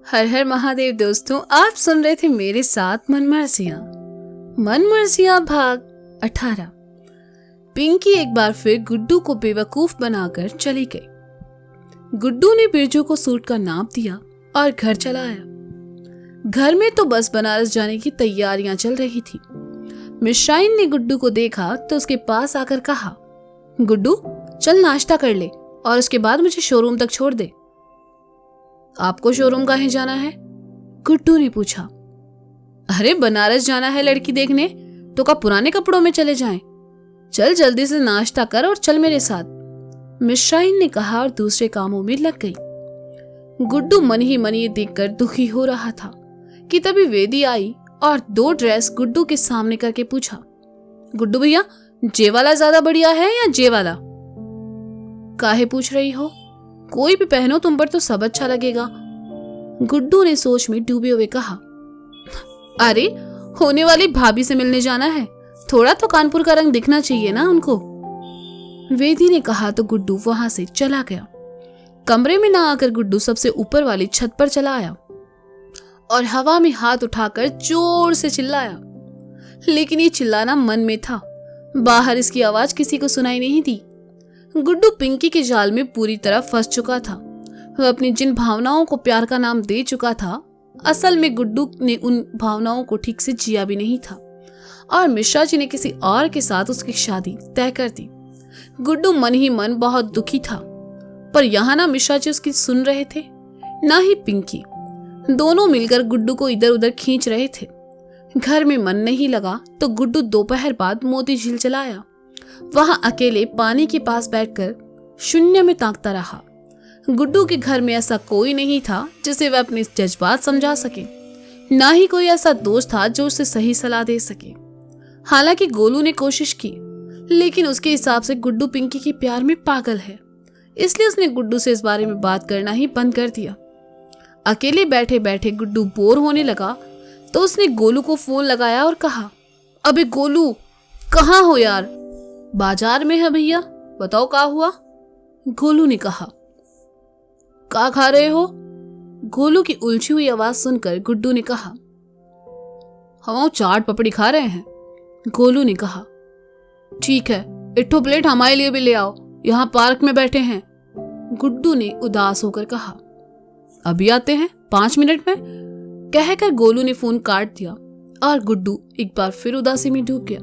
हर हर महादेव दोस्तों, आप सुन रहे थे मेरे साथ मनमर्जियां। मनमर्जियां भाग 18। पिंकी एक बार फिर गुड्डू को बेवकूफ बनाकर चली गई। गुड्डू ने बिरजू को सूट का नाप दिया और घर चला आया। घर में तो बस बनारस जाने की तैयारियां चल रही थी। मिश्राइन ने गुड्डू को देखा तो उसके पास आकर कहा, गुड्डू चल नाश्ता कर ले और उसके बाद मुझे शोरूम तक छोड़ दे। आपको शोरूम काहे जाना है? गुड्डू ने पूछा। अरे बनारस जाना है लड़की देखने, तो क्या पुराने कपड़ों में चले जाएं? चल जल्दी से नाश्ता कर और चल मेरे साथ, मिश्राइन ने कहा और दूसरे कामों में लग गई। गुड्डू मन ही मन ये देखकर दुखी हो रहा था कि तभी वेदी आई और 2 ड्रेस गुड्डू के सामने करके पूछा, गुड्डू भैया जे वाला ज्यादा बढ़िया है या जे वाला? काहे पूछ रही हो? कोई भी पहनो, तुम पर तो सब अच्छा लगेगा। गुड्डू ने सोच में डूबे हुए कहा, अरे होने वाली भाभी से मिलने जाना है, थोड़ा तो कानपुर का रंग दिखना चाहिए ना उनको। वेदी ने कहा तो गुड्डू वहां से चला गया। कमरे में ना आकर गुड्डू सबसे ऊपर वाली छत पर चला आया और हवा में हाथ उठाकर जोर से चिल्लाया। लेकिन ये चिल्लाना मन में था, बाहर इसकी आवाज किसी को सुनाई नहीं दी। गुड्डू पिंकी के जाल में पूरी तरह फंस चुका था। वह अपनी जिन भावनाओं को प्यार का नाम दे चुका था, असल में गुड्डू ने उन भावनाओं को ठीक से जिया भी नहीं था और मिश्रा जी ने किसी और के साथ उसकी शादी तय कर दी। गुड्डू मन ही मन बहुत दुखी था, पर यहाँ ना मिश्रा जी उसकी सुन रहे थे ना ही पिंकी। दोनों मिलकर गुड्डू को इधर उधर खींच रहे थे। घर में मन नहीं लगा तो गुड्डू दोपहर बाद मोती झील चला आया। वहां अकेले पानी के पास बैठकर शून्य में ताकता रहा। गुड्डू के घर में ऐसा कोई नहीं था जिसे वह अपने जज्बात समझा सके, ना ही कोई ऐसा दोस्त था जो उसे सही सलाह दे सके। हालांकि गोलू ने कोशिश की, लेकिन उसके हिसाब से गुड्डू पिंकी के प्यार में पागल है, इसलिए उसने गुड्डू से इस बारे में बात करना ही बंद कर दिया। अकेले बैठे बैठे गुड्डू बोर होने लगा तो उसने गोलू को फोन लगाया और कहा, अबे गोलू कहाँ हो यार? बाजार में है भैया, बताओ क्या हुआ? गोलू ने कहा। क्या खा रहे हो? गोलू की उलझी हुई आवाज सुनकर गुड्डू ने कहा, हम चाट पपड़ी खा रहे हैं। गोलू ने कहा, ठीक है, इट्ठो प्लेट हमारे लिए भी ले आओ, यहाँ पार्क में बैठे हैं। गुड्डू ने उदास होकर कहा, अभी आते हैं 5 मिनट में, कहकर गोलू ने फोन काट दिया और गुड्डू एक बार फिर उदासी में डूब गया।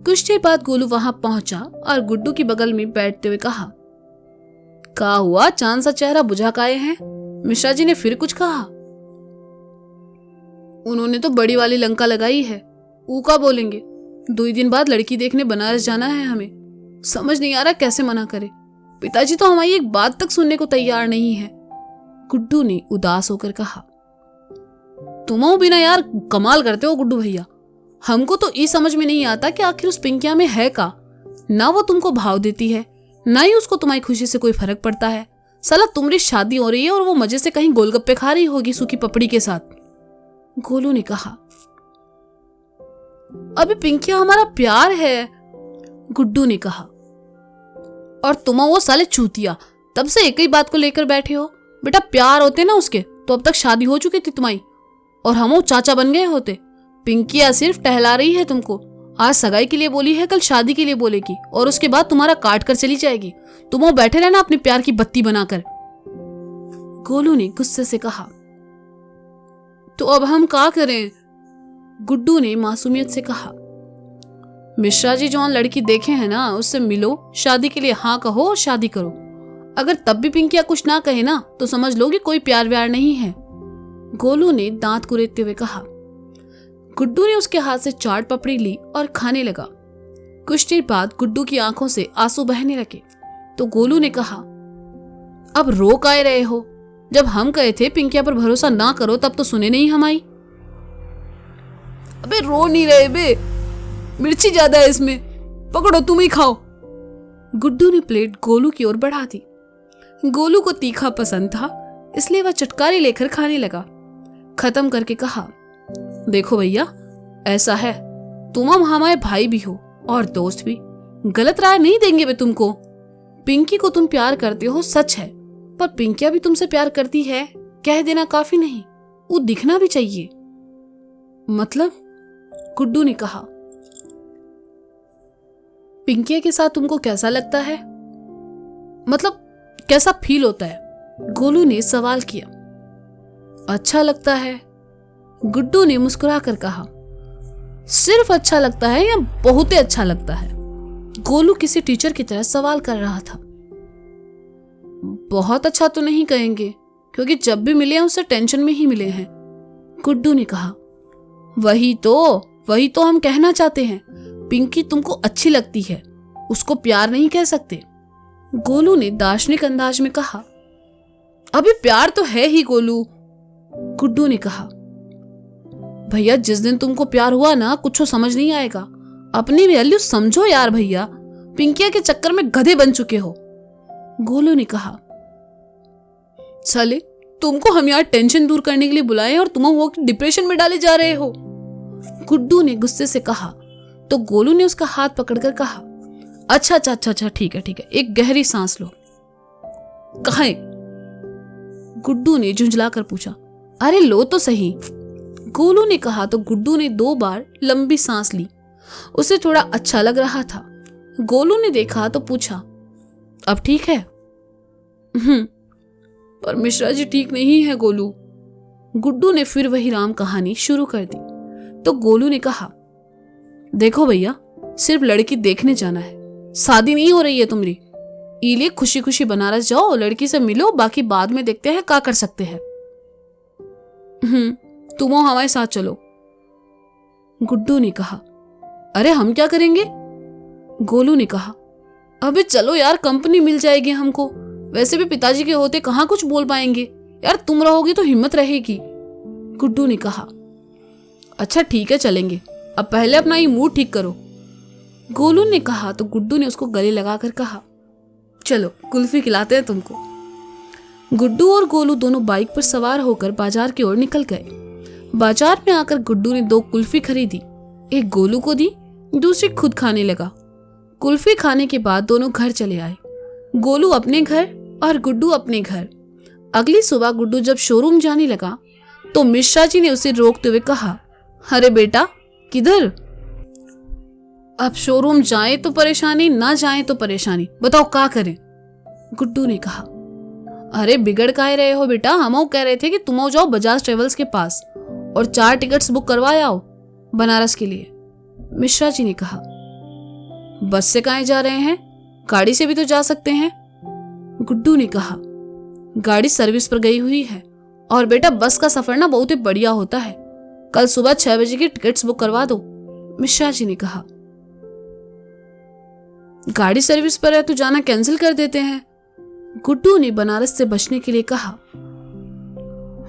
कुछ देर बाद गोलू वहां पहुंचा और गुड्डू की बगल में बैठते हुए कहा, क्या हुआ, चांद सा चेहरा बुझा काए हैं? मिश्रा जी ने फिर कुछ कहा? उन्होंने तो बड़ी वाली लंका लगाई है, ऊ का बोलेंगे। 2 दिन बाद लड़की देखने बनारस जाना है हमें, समझ नहीं आ रहा कैसे मना करे। पिताजी तो हमारी एक बात तक सुनने को तैयार नहीं है। गुड्डू ने उदास होकर कहा, तुम बिना यार कमाल करते हो गुड्डू भैया। हमको तो ये समझ में नहीं आता कि आखिर उस पिंकिया में है का, ना वो तुमको भाव देती है, ना ही उसको तुम्हारी खुशी से कोई फर्क पड़ता है। साला तुम्हारी शादी हो रही है और वो मजे से कहीं गोलगप्पे खा रही होगी सूखी पपड़ी के साथ। गोलू ने कहा, अबे पिंकिया हमारा प्यार है। गुड्डू ने कहा, और तुम वो साले चूतिया तब से एक ही बात को लेकर बैठे हो। बेटा प्यार होते ना उसके तो अब तक शादी हो चुकी थी तुम्हारी और हम चाचा बन गए होते। पिंकिया सिर्फ टहला रही है तुमको, आज सगाई के लिए बोली है, कल शादी के लिए बोलेगी और उसके बाद तुम्हारा काट कर चली जाएगी। तुम वो बैठे रहना अपने प्यार की बत्ती बनाकर। गोलू ने गुस्से से कहा, तो अब हम क्या करें? गुड्डू ने मासूमियत से कहा, मिश्रा जी जो लड़की देखे हैं ना, उससे मिलो, शादी के लिए हाँ कहो और शादी करो। अगर तब भी पिंकिया कुछ ना कहे ना तो समझ लो कि कोई प्यार व्यार नहीं है। गोलू ने दांत कुरेदते हुए कहा। गुड्डू ने उसके हाथ से चाट पपड़ी ली और खाने लगा। कुछ देर बाद गुड्डू की आंखों से आंसू बहने लगे तो गोलू ने कहा, अब रो काहे रहे हो? जब हम कहे थे पिंकिया पर भरोसा ना करो तब तो सुने नहीं हमारी। अबे रो नहीं रहे बे, मिर्ची ज्यादा है इसमें, पकड़ो तुम ही खाओ। गुड्डू ने प्लेट गोलू की ओर बढ़ा दी। गोलू को तीखा पसंद था, इसलिए वह चटकारी लेकर खाने लगा। खत्म करके कहा, देखो भैया ऐसा है, तुम हमारे भाई भी हो और दोस्त भी, गलत राय नहीं देंगे वे तुमको। पिंकी को तुम प्यार करते हो सच है, पर पिंकिया भी तुमसे प्यार करती है कह देना काफी नहीं, वो दिखना भी चाहिए। मतलब? गुड्डू ने कहा। पिंकी के साथ तुमको कैसा लगता है? मतलब कैसा फील होता है? गोलू ने सवाल किया। अच्छा लगता है, गुड्डू ने मुस्कुराकर कहा। सिर्फ अच्छा लगता है या बहुत ही अच्छा लगता है? गोलू किसी टीचर की तरह सवाल कर रहा था। बहुत अच्छा तो नहीं कहेंगे, क्योंकि जब भी मिले हैं उससे टेंशन में ही मिले हैं, गुड्डू ने कहा। वही तो हम कहना चाहते हैं। पिंकी तुमको अच्छी लगती है, उसको प्यार नहीं कह सकते, गोलू ने दार्शनिक अंदाज में कहा। अभी प्यार तो है ही गोलू, गुड्डू ने कहा। भैया जिस दिन तुमको प्यार हुआ ना, कुछ समझ नहीं आएगा। अपनी वैल्यू समझो यार भैया, पिंकिया के चक्कर में गधे बन चुके हो, गोलू ने कहा। साले तुमको हम यार टेंशन दूर करने के लिए बुलाए और तुम वो डिप्रेशन में डाले जा रहे हो, गुड्डू ने गुस्से से कहा। तो गोलू ने उसका हाथ पकड़कर कहा, अच्छा ठीक है, एक गहरी सांस लो। कहाँ? गुड्डू ने झुंझलाकर पूछा। अरे लो तो सही, गोलू ने कहा। तो गुड्डू ने 2 बार लंबी सांस ली। उसे थोड़ा अच्छा लग रहा था। गोलू ने देखा तो पूछा, अब ठीक है? पर मिश्रा जी ठीक नहीं है गोलू। गुड्डू ने फिर वही राम कहानी शुरू कर दी। तो गोलू ने कहा, देखो भैया, सिर्फ लड़की देखने जाना है, शादी नहीं हो रही है तुम्हारी। इलिए खुशी खुशी बनारस जाओ, लड़की से मिलो, बाकी बाद में देखते हैं क्या कर सकते हैं। तुम हमारे साथ चलो, गुड्डू ने कहा। अरे हम क्या करेंगे? गोलू ने कहा। अबे चलो यार, कंपनी मिल जाएगी हमको। वैसे भी पिताजी के होते कहाँ कुछ बोल पाएंगे यार, तुम रहोगी तो हिम्मत रहेगी, गुड्डू ने कहा। अच्छा ठीक है चलेंगे, अब पहले अपना ये मूड ठीक करो, गोलू ने कहा। तो गुड्डू ने उसको गले लगाकर कहा, चलो कुल्फी खिलाते हैं तुमको। गुड्डू और गोलू दोनों बाइक पर सवार होकर बाजार की ओर निकल गए। बाजार में आकर गुड्डू ने 2 कुल्फी खरीदी, एक गोलू को दी, दूसरी खुद खाने लगा। कुल्फी खाने के बाद दोनों घर चले आए, गोलू अपने घर और गुड्डू अपने घर। अगली सुबह गुड्डू जब शोरूम जाने लगा तो मिश्रा जी ने उसे रोकते हुए कहा, अरे बेटा किधर? अब शोरूम जाए तो परेशानी, ना जाए तो परेशानी, बताओ क्या करें, गुड्डू ने कहा। अरे बिगड़ काहे रहे हो बेटा, हम कह रहे थे कि तुम जाओ बजाज ट्रेवल्स के पास और 4 टिकट्स बुक करवाए आओ बनारस के लिए, मिश्रा जी ने कहा। बस से काहे जा रहे हैं, गाड़ी से भी तो जा सकते हैं, गुड्डू ने कहा। गाड़ी सर्विस पर गई हुई है और बेटा बस का सफर ना बहुत ही बढ़िया होता है, कल सुबह 6 बजे की टिकट्स बुक करवा दो, मिश्रा जी ने कहा। गाड़ी सर्विस पर है तो जाना कैंसिल कर देते हैं, गुड्डू ने बनारस से बचने के लिए कहा।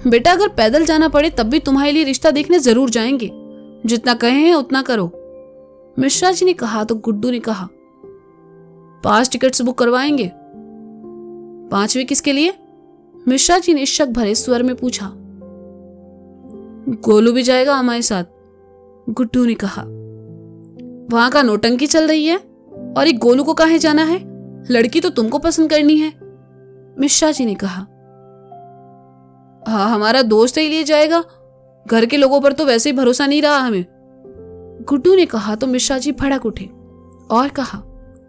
बेटा अगर पैदल जाना पड़े तब भी तुम्हारे लिए रिश्ता देखने जरूर जाएंगे, जितना कहे हैं उतना करो, मिश्रा जी ने कहा। तो गुड्डू ने कहा, 5 टिकट्स बुक करवाएंगे। 5वीं किसके लिए, मिश्रा जी ने शक भरे स्वर में पूछा। गोलू भी जाएगा हमारे साथ, गुड्डू ने कहा। वहां का नौटंकी चल रही है और ये गोलू को काहे जाना है, लड़की तो तुमको पसंद करनी है, मिश्रा जी ने कहा। हाँ हमारा दोस्त ही लिए जाएगा, घर के लोगों पर तो वैसे ही भरोसा नहीं रहा हमें, गुड्डू ने कहा। तो मिश्रा जी भड़क उठे और कहा,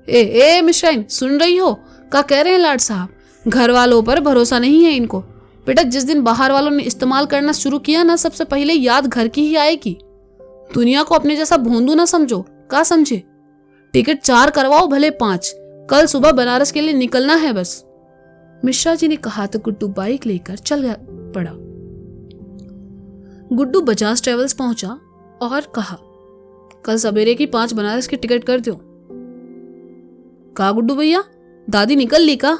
ए मिश्राइन सुन रही हो, क्या कह रहे हैं लाड साहब, घर वालों पर भरोसा नहीं है इनको। बेटा जिस दिन बाहर वालों ने इस्तेमाल करना शुरू किया ना, सबसे पहले याद घर की ही आएगी। दुनिया को अपने जैसा भोंदू ना समझो, क्या समझे? टिकट 4 करवाओ भले 5, कल सुबह बनारस के लिए निकलना है बस, मिश्रा जी ने कहा। तो गुड्डू बाइक लेकर चल पड़ा। गुड्डू बजाज ट्रेवल्स पहुंचा और कहा, कल सवेरे की 5 बनारस की टिकट कर दो। कहा गुड्डू भैया, दादी निकल ली का?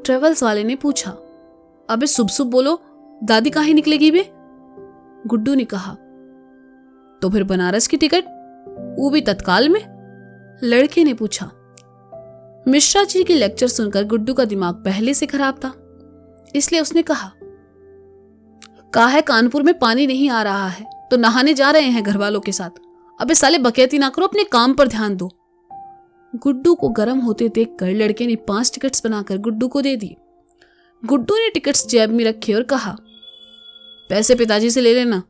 ट्रेवल्स वाले ने पूछा। अबे सुब बोलो, दादी काहे निकलेगी बे, गुड्डू ने कहा। तो फिर बनारस की टिकट, वो भी तत्काल में, लड़के ने पूछा। मिश्रा जी के लेक्चर सुनकर गुड्डू का दिमाग पहले से खराब था, इसलिए उसने कहा है कानपुर में पानी नहीं आ रहा है तो नहाने जा रहे हैं घर वालों के साथ। अबे साले बकैती ना करो, अपने काम पर ध्यान दो। गुड्डू को गर्म होते देखकर लड़के ने 5 टिकट्स बनाकर गुड्डू को दे दी। गुड्डू ने टिकट्स जेब में रखे और कहा, पैसे पिताजी से ले लेना।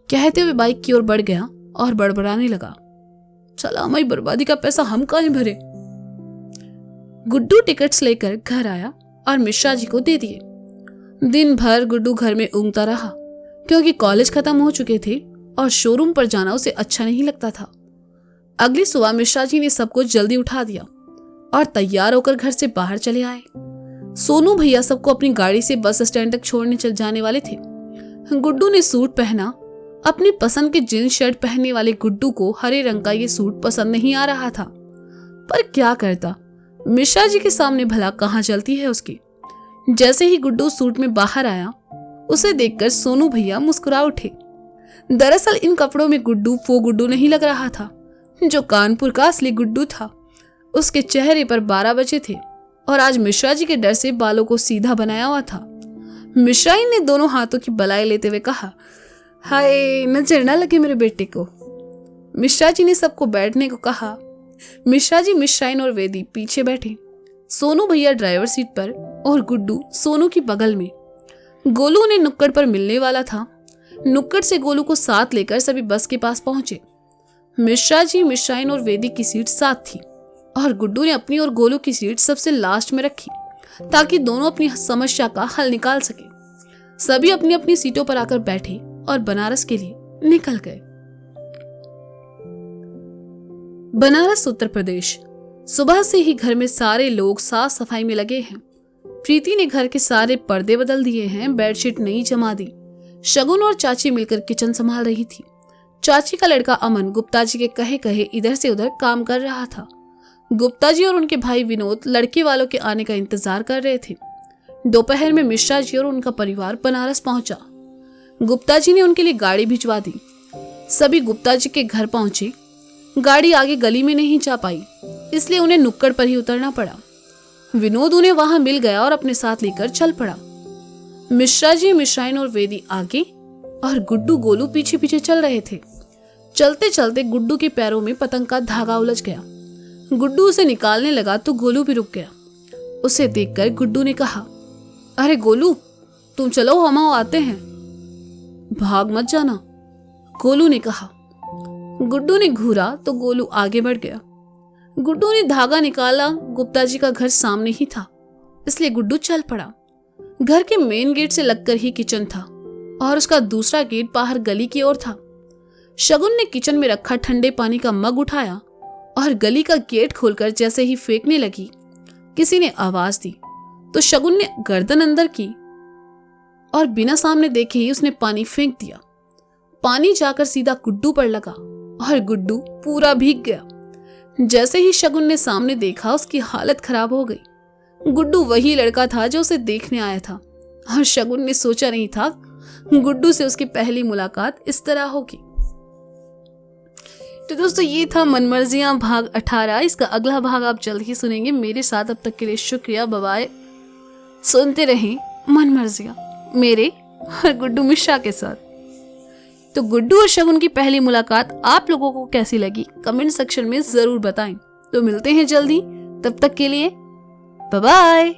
कहते हुए बाइक की ओर बढ़ गया और बड़बड़ाने लगा, साला हमारी बर्बादी का पैसा हम कहाँ भरे। गुड्डू टिकट्स लेकर घर आया और मिश्रा जी को दे दिए। दिन भर गुड्डू घर में ऊँगता रहा क्योंकि कॉलेज खत्म हो चुके थे और शोरूम पर जाना उसे अच्छा नहीं लगता था। अगली सुबह मिश्रा जी ने सबको जल्दी उठा दिया और तैयार होकर घर से बाहर चले आए। सोनू भैया सबको अपनी गाड़ी से बस स्टैंड तक छोड़ने चल जाने वाले थे। गुड्डू ने सूट पहना। अपनी पसंद के जींस शर्ट पहनने वाले गुड्डू को हरे रंग का ये सूट पसंद नहीं आ रहा था, पर क्या करता, मिश्रा जी के सामने भला कहाँ चलती है उसकी। जैसे ही गुड्डू सूट में बाहर आया, उसे देखकर सोनू भैया मुस्कुरा उठे। दरअसल इन कपड़ों में गुड्डू वो गुड्डू नहीं लग रहा था जो कानपुर का असली गुड्डू था। उसके चेहरे पर 12 बजे थे और आज मिश्रा जी के डर से बालों को सीधा बनाया हुआ था। मिश्रा जी ने दोनों हाथों की बलाई लेते हुए कहा, हाय नजर ना लगे मेरे बेटे को। मिश्रा जी ने सबको बैठने को कहा। मिश्रा जी, मिश्राइन और वेदी पीछे बैठे, सोनू भैया ड्राइवर सीट पर और गुड्डू सोनू की बगल में। गोलू उन्हें नुक्कड़ पर मिलने वाला था। नुक्कड़ से गोलू को साथ लेकर सभी बस के पास पहुंचे। मिश्रा जी, मिश्राइन और वेदी की सीट साथ थी और गुड्डू ने अपनी और गोलू की सीट सबसे लास्ट में रखी ताकि दोनों अपनी समस्या का हल निकाल सके। सभी अपनी अपनी सीटों पर आकर बैठे और बनारस के लिए निकल गए। बनारस, उत्तर प्रदेश। सुबह से ही घर में सारे लोग साफ सफाई में लगे हैं। प्रीति ने घर के सारे पर्दे बदल दिए हैं, बेडशीट नई जमा दी। शगुन और चाची मिलकर किचन संभाल रही थी। चाची का लड़का अमन गुप्ता जी के कहे कहे इधर से उधर काम कर रहा था। गुप्ता जी और उनके भाई विनोद लड़के वालों के आने का इंतजार कर रहे थे। दोपहर में मिश्रा जी और उनका परिवार बनारस पहुंचा। गुप्ता जी ने उनके लिए गाड़ी भिजवा दी। सभी गुप्ता जी के घर पहुंचे। गाड़ी आगे गली में नहीं जा पाई, इसलिए उन्हें नुक्कड़ पर ही उतरना पड़ा। विनोद उन्हें वहां मिल गया और अपने साथ लेकर चल पड़ा। मिश्रा जी, मिश्राइन और वेदी आगे और गुड्डू गोलू पीछे पीछे चल रहे थे। चलते चलते गुड्डू के पैरों में पतंग का धागा उलझ गया। गुड्डू उसे निकालने लगा तो गोलू भी रुक गया। उसे देखकर गुड्डू ने कहा, अरे गोलू, तुम चलो, हम आते हैं। भाग मत जाना, गोलू ने कहा। गुड्डू ने घूरा तो गोलू आगे बढ़ गया। गुड्डू ने धागा निकाला। गुप्ता जी का घर सामने ही था, इसलिए गुड्डू चल पड़ा। घर के मेन गेट से लगकर ही किचन था और उसका दूसरा गेट बाहर गली की ओर था। शगुन ने किचन में रखा ठंडे पानी का मग उठाया और गली का गेट खोलकर जैसे ही फेंकने लगी, किसी ने आवाज दी तो शगुन ने गर्दन अंदर की और बिना सामने देखे ही उसने पानी फेंक दिया। पानी जाकर सीधा गुड्डू पर लगा और गुड्डू पूरा भीग गया। जैसे ही शगुन ने सामने देखा, उसकी हालत खराब हो गई। गुड्डू वही लड़का था जो उसे देखने आया था और शगुन ने सोचा नहीं था गुड्डू से उसकी पहली मुलाकात इस तरह होगी। तो दोस्तों, ये था मनमर्जियां भाग 18। इसका अगला भाग आप जल्द ही सुनेंगे मेरे साथ। अब तक के लिए शुक्रिया, बाय। सुनते रहें मनमर्जियां मेरे और गुड्डू मिश्रा के साथ। तो गुड्डू और शगुन की पहली मुलाकात आप लोगों को कैसी लगी कमेंट सेक्शन में जरूर बताएं। तो मिलते हैं जल्दी, तब तक के लिए बाय बाय।